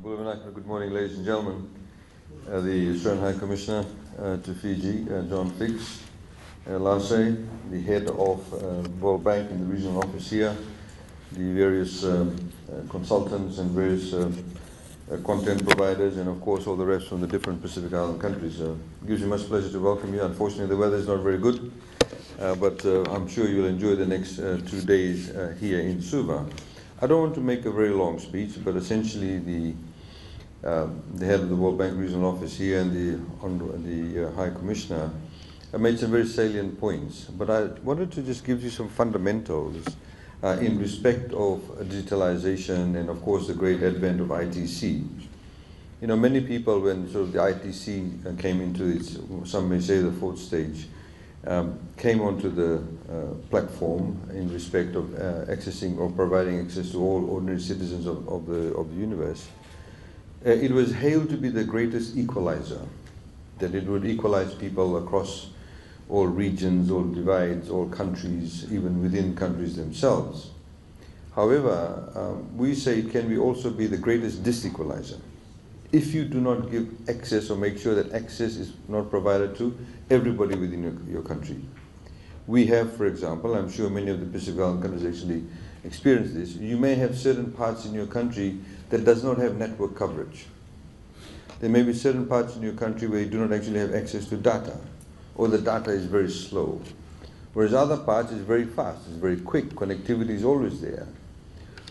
Good morning, ladies and gentlemen. The Australian High Commissioner to Fiji, John Fix, Lasey, the head of World Bank in the regional office here, the various consultants and various content providers, and of course all the rest from the different Pacific Island countries. It gives me much pleasure to welcome you. Unfortunately, the weather is not very good, but I'm sure you'll enjoy the next 2 days here in Suva. I don't want to make a very long speech, but essentially the head of the World Bank Regional Office here and the High Commissioner made some very salient points. But I wanted to just give you some fundamentals in respect of digitalization and, of course, the great advent of ITC. You know, many people, when sort of the ITC came into its, some may say, the fourth stage, came onto the platform in respect of accessing or providing access to all ordinary citizens of the universe. It was hailed to be the greatest equalizer, that it would equalize people across all regions, all divides, all countries, even within countries themselves. However, we say it can also be the greatest disequalizer. If you do not give access or make sure that access is not provided to everybody within your country. We have, for example, I'm sure many of the Pacific Island countries actually experience this, you may have certain parts in your country that does not have network coverage. There may be certain parts in your country where you do not actually have access to data, or the data is very slow. Whereas other parts is very fast, it's very quick, connectivity is always there.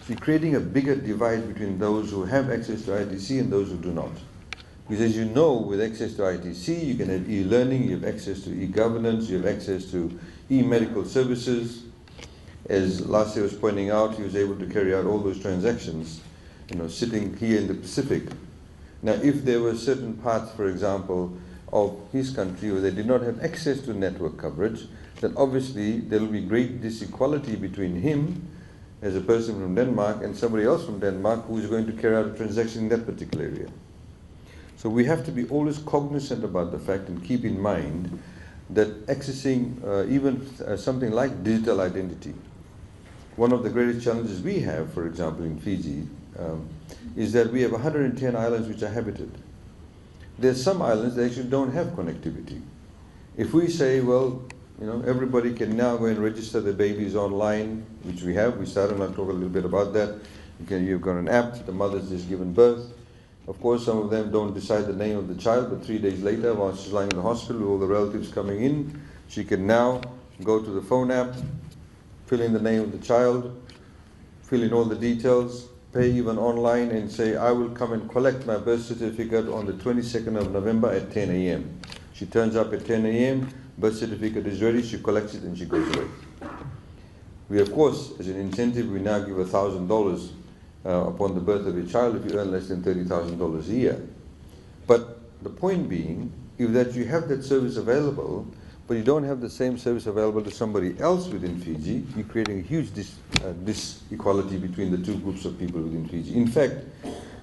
So you're creating a bigger divide between those who have access to ITC and those who do not. Because as you know, with access to ITC, you can have e-learning, you have access to e-governance, you have access to e-medical services. As Lasey was pointing out, he was able to carry out all those transactions, you know, sitting here in the Pacific. Now, if there were certain parts, for example, of his country where they did not have access to network coverage, then obviously there will be great disequality between him as a person from Denmark and somebody else from Denmark who is going to carry out a transaction in that particular area. So we have to be always cognizant about the fact and keep in mind that accessing even something like digital identity, one of the greatest challenges we have, for example, in Fiji, is that we have 110 islands which are habited. There's some islands that actually don't have connectivity. If we say, well, you know, everybody can now go and register their babies online, which we have. We started, and I'll talk a little bit about that. You've got an app, the mother's just given birth. Of course, some of them don't decide the name of the child, but 3 days later, while she's lying in the hospital with all the relatives coming in, she can now go to the phone app, fill in the name of the child, fill in all the details, pay even online, and say, I will come and collect my birth certificate on the 22nd of November at 10 a.m. She turns up at 10 a.m., birth certificate is ready, she collects it and she goes away. We, of course, as an incentive, we now give $1,000 upon the birth of a child if you earn less than $30,000 a year. But the point being, if that you have that service available, but you don't have the same service available to somebody else within Fiji, you're creating a huge disequality between the two groups of people within Fiji. In fact,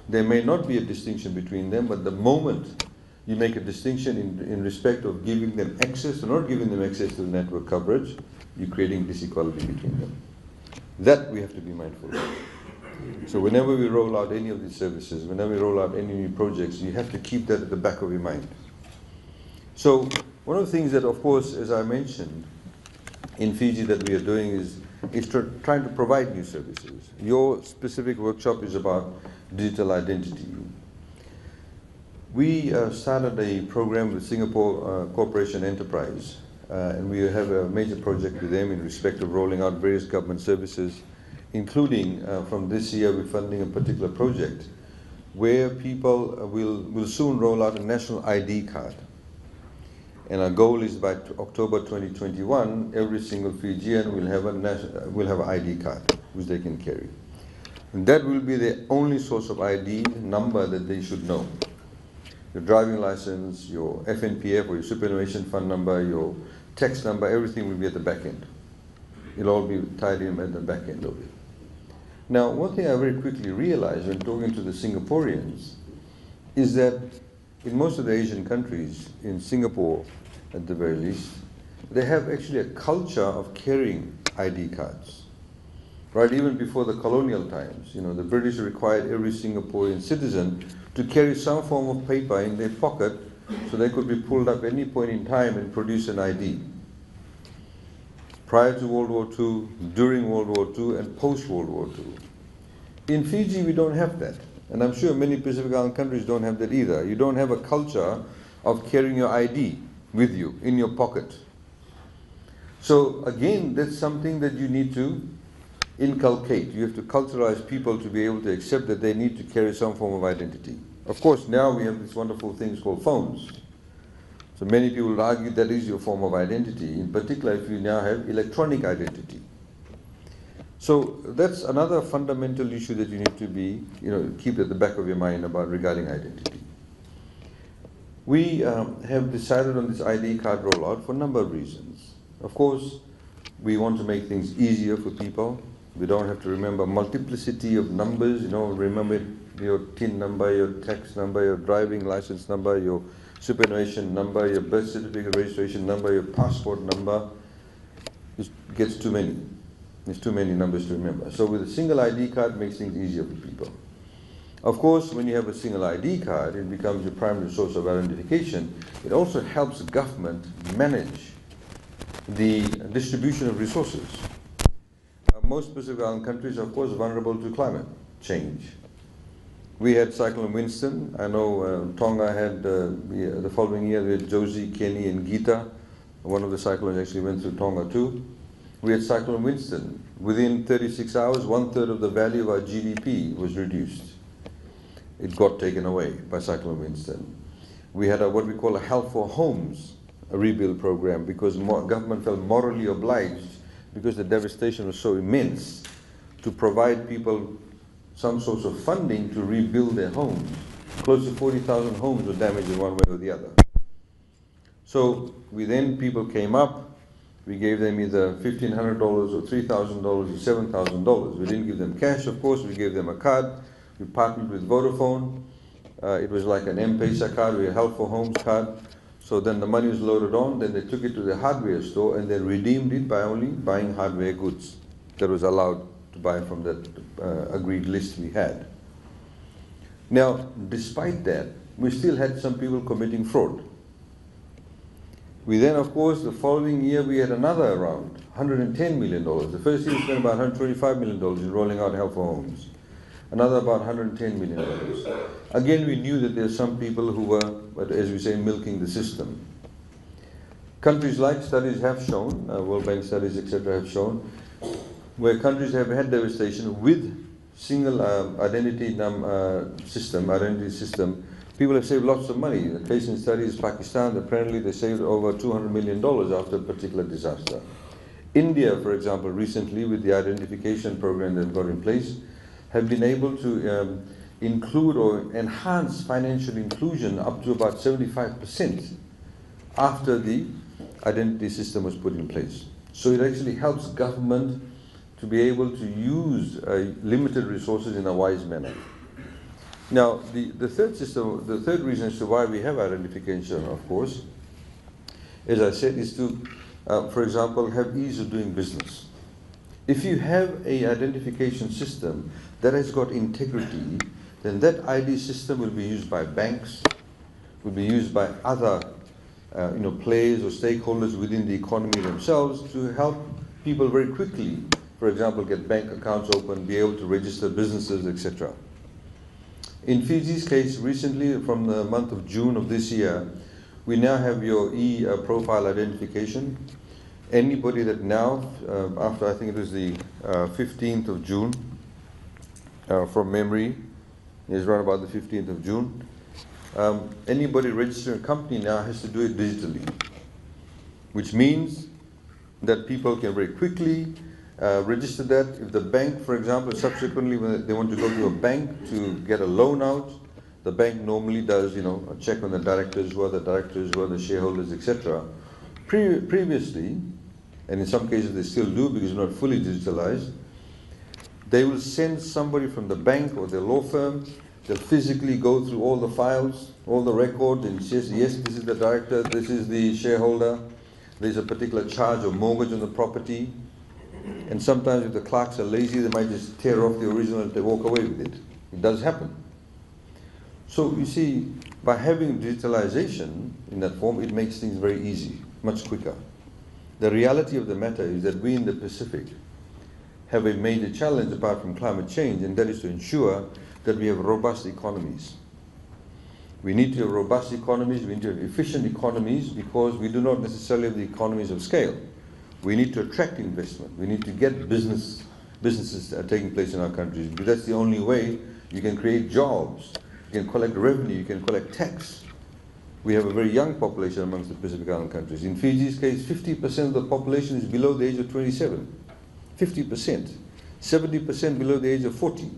there may not be a distinction between them, but the moment you make a distinction in respect of giving them access or not giving them access to the network coverage, you're creating disequality between them. That we have to be mindful of. So whenever we roll out any of these services, whenever we roll out any new projects, you have to keep that at the back of your mind. So one of the things that, of course, as I mentioned, in Fiji that we are doing is trying to provide new services. Your specific workshop is about digital identity. We started a program with Singapore Corporation Enterprise, and we have a major project with them in respect of rolling out various government services, including from this year we're funding a particular project where people will soon roll out a national ID card. And our goal is by October 2021, every single Fijian will have an ID card which they can carry. And that will be the only source of ID number that they should know. Your driving license, your FNPF or your superannuation fund number, your tax number, everything will be at the back end. It'll all be tied in at the back end of it. Now, one thing I very quickly realized when talking to the Singaporeans is that in most of the Asian countries, in Singapore at the very least, they have actually a culture of carrying ID cards. right? Even before the colonial times, the British required every Singaporean citizen to carry some form of paper in their pocket so they could be pulled up any point in time and produce an ID. Prior to World War II, during World War II, and post-World War II. In Fiji, we don't have that. And I'm sure many Pacific Island countries don't have that either. You don't have a culture of carrying your ID with you, in your pocket. So again, that's something that you need to inculcate. You have to culturalize people to be able to accept that they need to carry some form of identity. Of course, now we have these wonderful things called phones. So many people would argue that is your form of identity, in particular if you now have electronic identity. So that's another fundamental issue that you need to be, keep at the back of your mind about regarding identity. We have decided on this ID card rollout for a number of reasons. Of course, we want to make things easier for people. We don't have to remember multiplicity of numbers, remember your TIN number, your tax number, your driving license number, your superannuation number, your birth certificate registration number, your passport number. It gets too many. There's too many numbers to remember. So with a single ID card, it makes things easier for people. Of course, when you have a single ID card, it becomes your primary source of identification. It also helps the government manage the distribution of resources. Most Pacific Island countries are, of course, vulnerable to climate change. We had Cyclone Winston. I know Tonga had, the following year, we had Josie, Kenny, and Gita. One of the cyclones actually went through Tonga too. We had Cyclone Winston. Within 36 hours, 1/3 of the value of our GDP was reduced. It got taken away by Cyclone Winston. We had what we call a Help for Homes, a rebuild program, because government felt morally obliged, because the devastation was so immense, to provide people some sorts of funding to rebuild their homes. Close to 40,000 homes were damaged in one way or the other. So people came up, we gave them either $1,500 or $3,000 or $7,000. We didn't give them cash, of course, we gave them a card. We partnered with Vodafone. It was like an M-Pesa card, we had Help for Homes card. So then the money was loaded on, then they took it to the hardware store and they redeemed it by only buying hardware goods that was allowed to buy from that agreed list we had. Now, despite that, we still had some people committing fraud. We then, of course, the following year, we had another round, $110 million. The first year we spent about $125 million in rolling out Help for Homes. Another about $110 million. Again, we knew that there are some people who were, as we say, milking the system. Countries like studies have shown, World Bank studies, etc., have shown, where countries have had devastation with single identity system, people have saved lots of money. The case in study is Pakistan. Apparently they saved over $200 million after a particular disaster. India, for example, recently with the identification program they've got in place, have been able to include or enhance financial inclusion up to about 75% after the identity system was put in place. So it actually helps government to be able to use limited resources in a wise manner. Now, the third reason as to why we have identification, of course, as I said, is to, for example, have ease of doing business. If you have an identification system that has got integrity, then that ID system will be used by banks, will be used by other players or stakeholders within the economy themselves to help people very quickly, for example, get bank accounts open, be able to register businesses, etc. In Fiji's case, recently, from the month of June of this year, we now have your e-profile identification. Anybody that now, after I think it was the 15th of June, from memory, is around about the 15th of June, anybody registering a company now has to do it digitally, which means that people can very quickly register that. If the bank, for example, subsequently when they want to go to a bank to get a loan out, the bank normally does, a check on the directors, who are the shareholders, etc. Previously, and in some cases they still do because it's not fully digitalized, they will send somebody from the bank or their law firm. They'll physically go through all the files, all the records, and says, yes, this is the director, this is the shareholder, there's a particular charge or mortgage on the property. And sometimes if the clerks are lazy, they might just tear off the original and they walk away with it. It does happen. So you see, by having digitalization in that form, it makes things very easy, much quicker. The reality of the matter is that we in the Pacific have a major challenge apart from climate change, and that is to ensure that we have robust economies. We need to have robust economies, we need to have efficient economies, because we do not necessarily have the economies of scale. We need to attract investment. We need to get businesses taking place in our countries, because that's the only way you can create jobs, you can collect revenue, you can collect tax. We have a very young population amongst the Pacific Island countries. In Fiji's case, 50% of the population is below the age of 27. 50%. 70% below the age of 40.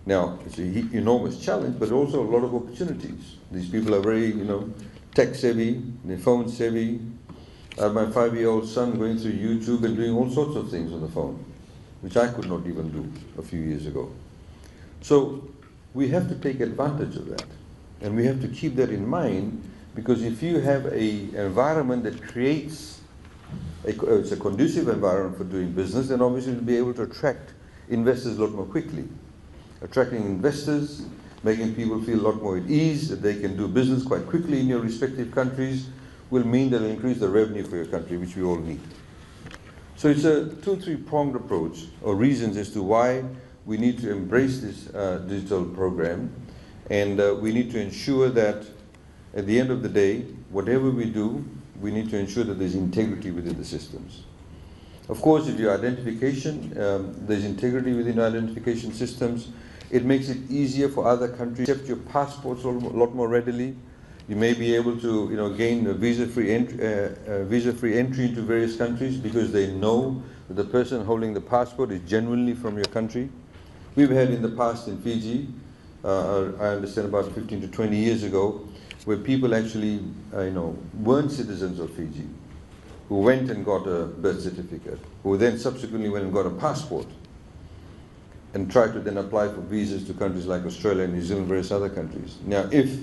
Now, it's an enormous challenge, but also a lot of opportunities. These people are very, tech savvy, they're phone savvy. I have my 5-year-old son going through YouTube and doing all sorts of things on the phone, which I could not even do a few years ago. So we have to take advantage of that. And we have to keep that in mind, because if you have an environment that creates, it's a conducive environment for doing business, then obviously you'll be able to attract investors a lot more quickly. Attracting investors, making people feel a lot more at ease, that they can do business quite quickly in your respective countries, will mean that it'll increase the revenue for your country, which we all need. So it's a 2 or 3-pronged approach, or reasons as to why we need to embrace this digital program. And we need to ensure that at the end of the day, whatever we do, we need to ensure that there's integrity within the systems. Of course, if your identification, there's integrity within identification systems, it makes it easier for other countries to accept your passports a lot more readily. You may be able to gain a visa-free entry into various countries, because they know that the person holding the passport is genuinely from your country. We've had in the past in Fiji, I understand about 15 to 20 years ago, where people actually weren't citizens of Fiji, who went and got a birth certificate, who then subsequently went and got a passport, and tried to then apply for visas to countries like Australia, New Zealand, various other countries. Now, if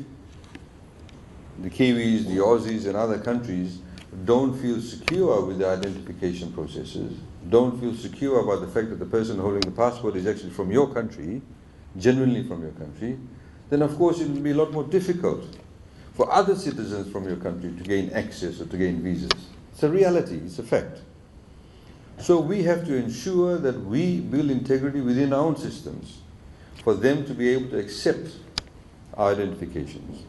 the Kiwis, the Aussies, and other countries don't feel secure with the identification processes, don't feel secure about the fact that the person holding the passport is actually from your country, genuinely from your country, then of course it will be a lot more difficult for other citizens from your country to gain access or to gain visas. It's a reality, it's a fact. So we have to ensure that we build integrity within our own systems for them to be able to accept our identifications.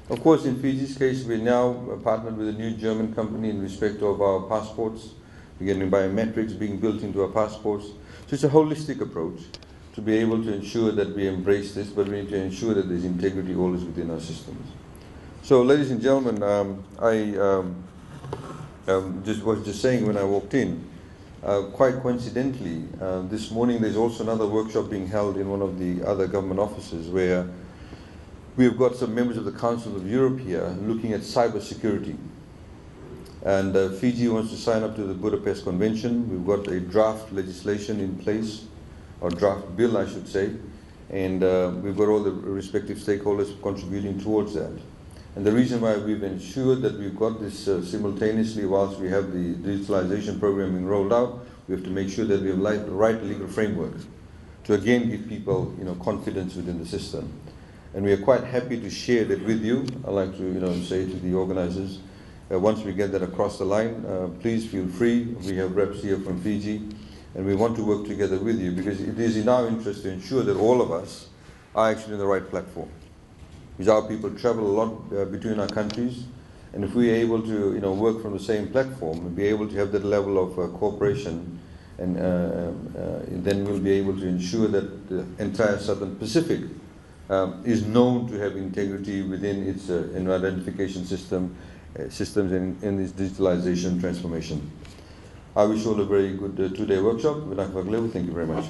Of course, in Fiji's case, we're now partnered with a new German company in respect of our passports. We're getting biometrics being built into our passports. So it's a holistic approach to be able to ensure that we embrace this, but we need to ensure that there's integrity always within our systems. So, ladies and gentlemen, I was just saying when I walked in, quite coincidentally, this morning there's also another workshop being held in one of the other government offices, where we've got some members of the Council of Europe here looking at cyber security. And Fiji wants to sign up to the Budapest Convention. We've got a draft legislation in place, or draft bill, I should say, and we've got all the respective stakeholders contributing towards that. And the reason why we've ensured that we've got this simultaneously whilst we have the digitalization program being rolled out, we have to make sure that we have the right legal framework to again give people confidence within the system. And we are quite happy to share that with you. I'd like to say to the organizers, once we get that across the line, please feel free. We have reps here from Fiji, and we want to work together with you, because it is in our interest to ensure that all of us are actually on the right platform. Because our people travel a lot between our countries, and if we are able to work from the same platform and be able to have that level of cooperation, and then we'll be able to ensure that the entire Southern Pacific is known to have integrity within its identification systems and in its digitalization transformation. I wish you all a very good 2-day workshop. Thank you very much.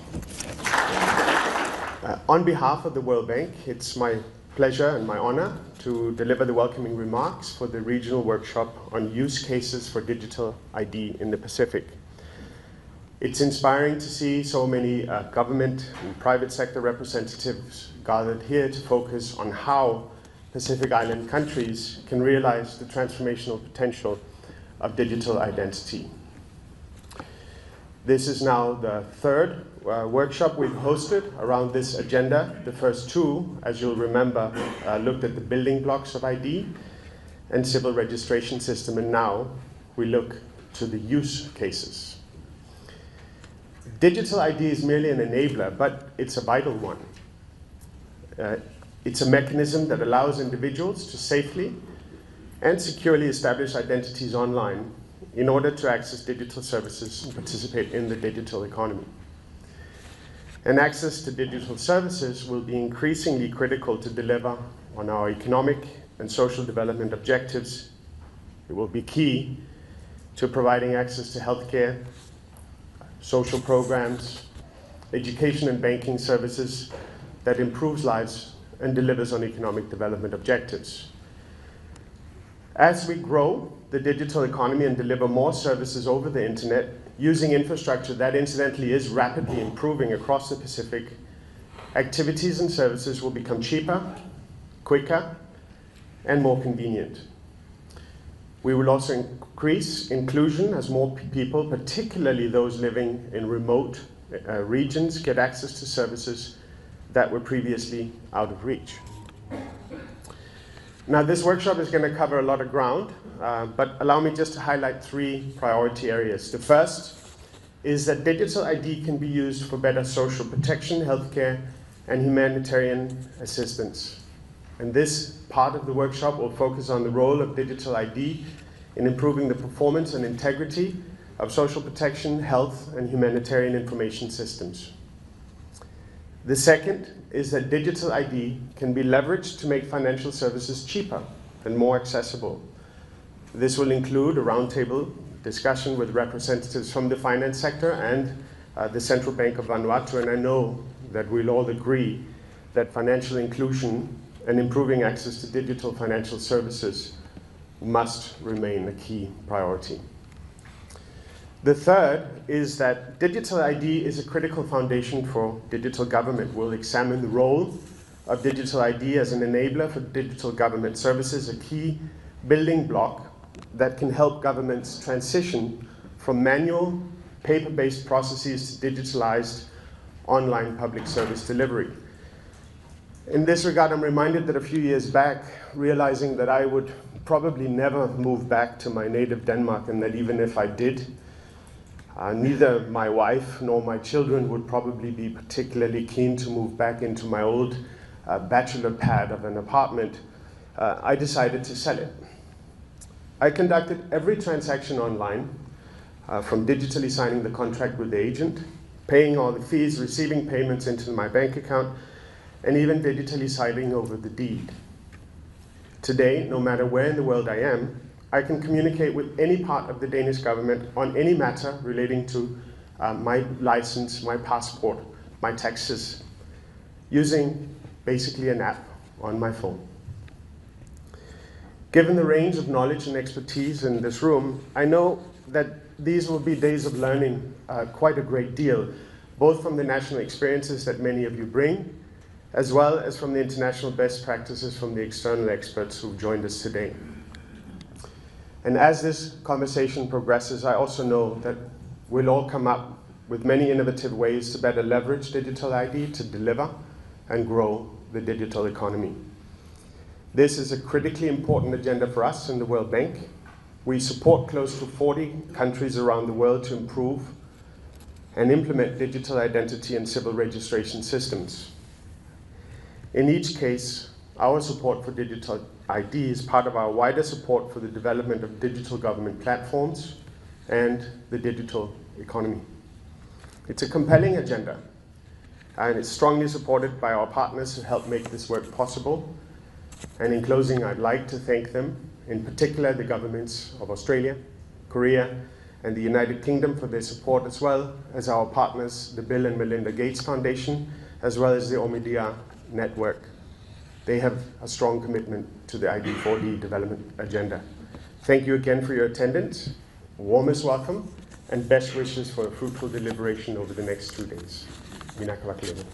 On behalf of the World Bank, it's my pleasure and my honor to deliver the welcoming remarks for the regional workshop on use cases for digital ID in the Pacific. It's inspiring to see so many government and private sector representatives gathered here to focus on how Pacific Island countries can realize the transformational potential of digital identity. This is now the third workshop we've hosted around this agenda. The first two, as you'll remember, looked at the building blocks of ID and civil registration system, and now we look to the use cases. Digital ID is merely an enabler, but it's a vital one. It's a mechanism that allows individuals to safely and securely establish identities online in order to access digital services and participate in the digital economy. And access to digital services will be increasingly critical to deliver on our economic and social development objectives. It will be key to providing access to healthcare, social programs, education and banking services that improves lives and delivers on economic development objectives. As we grow the digital economy and deliver more services over the internet, using infrastructure that incidentally is rapidly improving across the Pacific, activities and services will become cheaper, quicker, and more convenient. We will also increase inclusion as more people, particularly those living in remote regions, get access to services that were previously out of reach. Now, this workshop is going to cover a lot of ground, but allow me just to highlight three priority areas. The first is that digital ID can be used for better social protection, healthcare, and humanitarian assistance. And this part of the workshop will focus on the role of digital ID in improving the performance and integrity of social protection, health, and humanitarian information systems. The second is that digital ID can be leveraged to make financial services cheaper and more accessible. This will include a roundtable discussion with representatives from the finance sector and the Central Bank of Vanuatu, and I know that we'll all agree that financial inclusion and improving access to digital financial services must remain a key priority. The third is that digital ID is a critical foundation for digital government. We'll examine the role of digital ID as an enabler for digital government services, a key building block that can help governments transition from manual, paper-based processes to digitalized online public service delivery. In this regard, I'm reminded that a few years back, realizing that I would probably never move back to my native Denmark, and that even if I did, neither my wife nor my children would probably be particularly keen to move back into my old bachelor pad of an apartment, I decided to sell it. I conducted every transaction online, from digitally signing the contract with the agent, paying all the fees, receiving payments into my bank account, and even digitally signing over the deed. Today, no matter where in the world I am, I can communicate with any part of the Danish government on any matter relating to my license, my passport, my taxes, using basically an app on my phone. Given the range of knowledge and expertise in this room, I know that these will be days of learning quite a great deal, both from the national experiences that many of you bring, as well as from the international best practices from the external experts who've joined us today. And as this conversation progresses, I also know that we'll all come up with many innovative ways to better leverage digital ID to deliver and grow the digital economy. This is a critically important agenda for us in the World Bank. We support close to 40 countries around the world to improve and implement digital identity and civil registration systems. In each case, our support for digital ID is part of our wider support for the development of digital government platforms and the digital economy. It's a compelling agenda, and it's strongly supported by our partners who help make this work possible. And in closing, I'd like to thank them, in particular the governments of Australia, Korea, and the United Kingdom for their support, as well as our partners, the Bill and Melinda Gates Foundation, as well as the Omidyar Network. They have a strong commitment to the ID4D development agenda. Thank you again for your attendance, warmest welcome, and best wishes for a fruitful deliberation over the next 2 days. Vinaka Vakaleva.